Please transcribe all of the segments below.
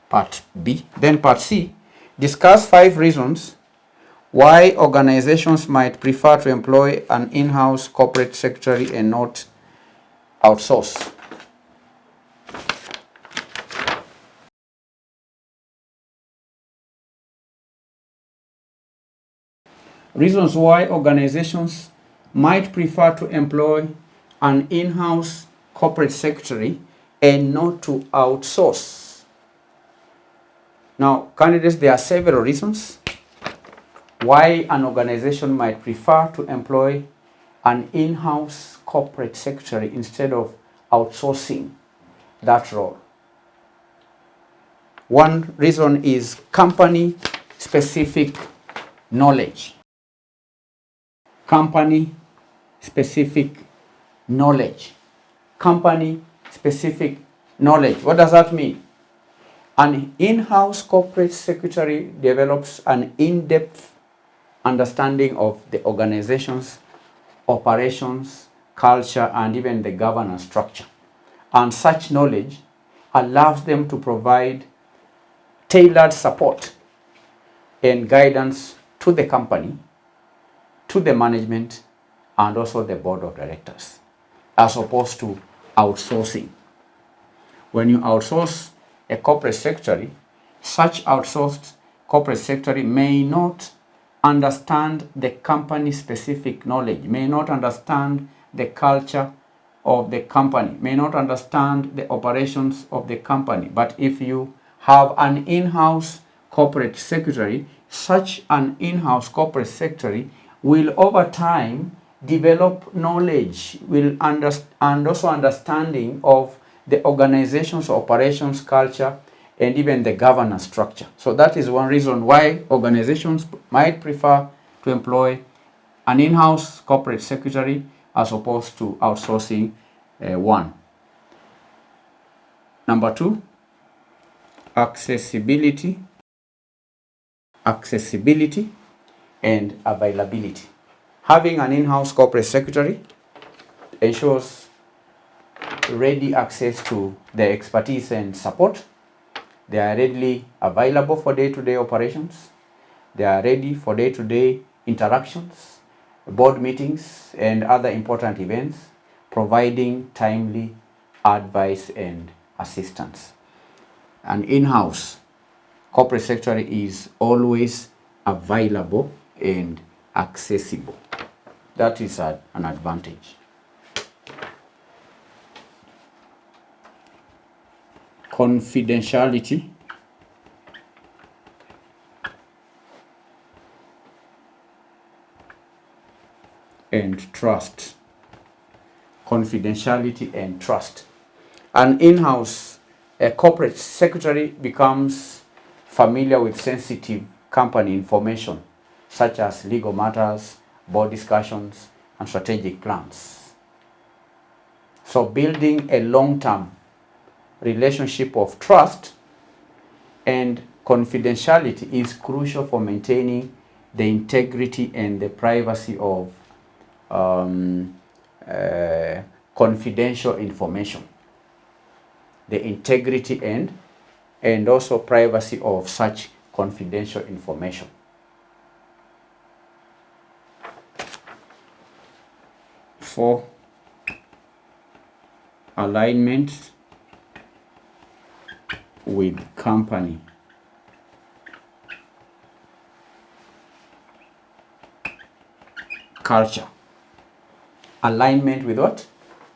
Part B. Then part C, discuss 5 reasons why organizations might prefer to employ an in-house corporate secretary and not outsource. Reasons why organizations might prefer to employ an in-house corporate secretary and not to outsource. Now, candidates, there are several reasons why an organization might prefer to employ an in-house corporate secretary instead of outsourcing that role. One reason is company-specific knowledge. Company-specific knowledge. Company-specific knowledge. What does that mean? An in-house corporate secretary develops an in-depth understanding of the organization's operations, culture, and even the governance structure. And such knowledge allows them to provide tailored support and guidance to the company, to the management, and also the board of directors, as opposed to outsourcing. When you outsource a corporate secretary, such outsourced corporate secretary may not understand the company-specific knowledge, may not understand the culture of the company, may not understand the operations of the company. But if you have an in-house corporate secretary, such an in-house corporate secretary will over time develop knowledge, and also understanding of the organization's operations, culture, and even the governance structure. So that is one reason why organizations might prefer to employ an in-house corporate secretary as opposed to outsourcing one. Number 2, accessibility and availability. Having an in-house corporate secretary ensures ready access to the expertise and support. They are readily available for day-to-day operations. They are ready for day-to-day interactions, board meetings, and other important events, providing timely advice and assistance. An in-house corporate secretary is always available and accessible. That is an advantage. Confidentiality and trust. Confidentiality and trust. An in-house corporate secretary becomes familiar with sensitive company information such as legal matters, board discussions, and strategic plans. So building a long-term relationship of trust and confidentiality is crucial for maintaining the integrity and the privacy of confidential information. The integrity and also privacy of such confidential information. For alignment with company culture. Alignment with what?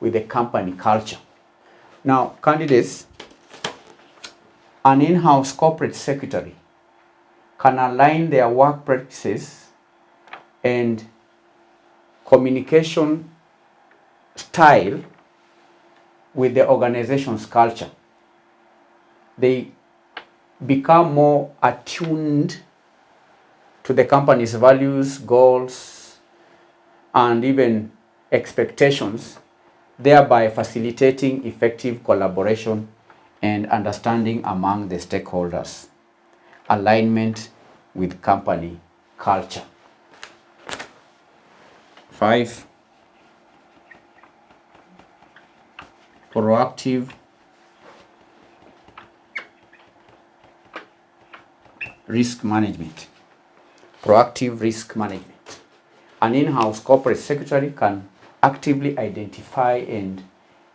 With the company culture. Now, candidates, an in-house corporate secretary can align their work practices and communication style with the organization's culture. They become more attuned to the company's values, goals, and even expectations, thereby facilitating effective collaboration and understanding among the stakeholders. Alignment with company culture. 5, proactive risk management. Proactive risk management. An in-house corporate secretary can actively identify and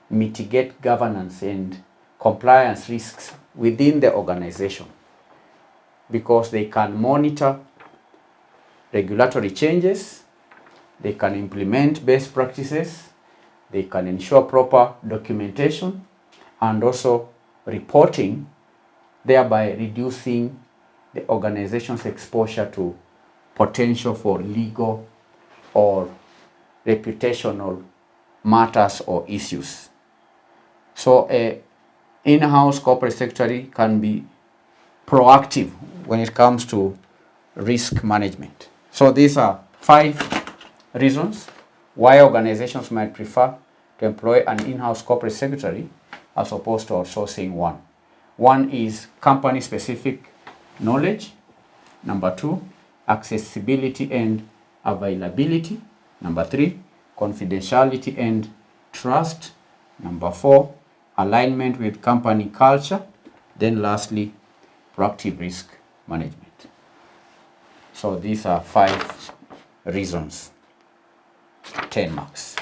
mitigate governance and compliance risks within the organization, because they can monitor regulatory changes, they can implement best practices, they can ensure proper documentation and also reporting, thereby reducing the organization's exposure to potential for legal or reputational matters or issues. So a in-house corporate secretary can be proactive when it comes to risk management. So these are 5 reasons why organizations might prefer to employ an in-house corporate secretary as opposed to outsourcing one. One is company-specific knowledge. Number 2, accessibility and availability. Number 3, confidentiality and trust. Number 4, alignment with company culture. Then lastly, proactive risk management. So these are 5 reasons. 10 marks.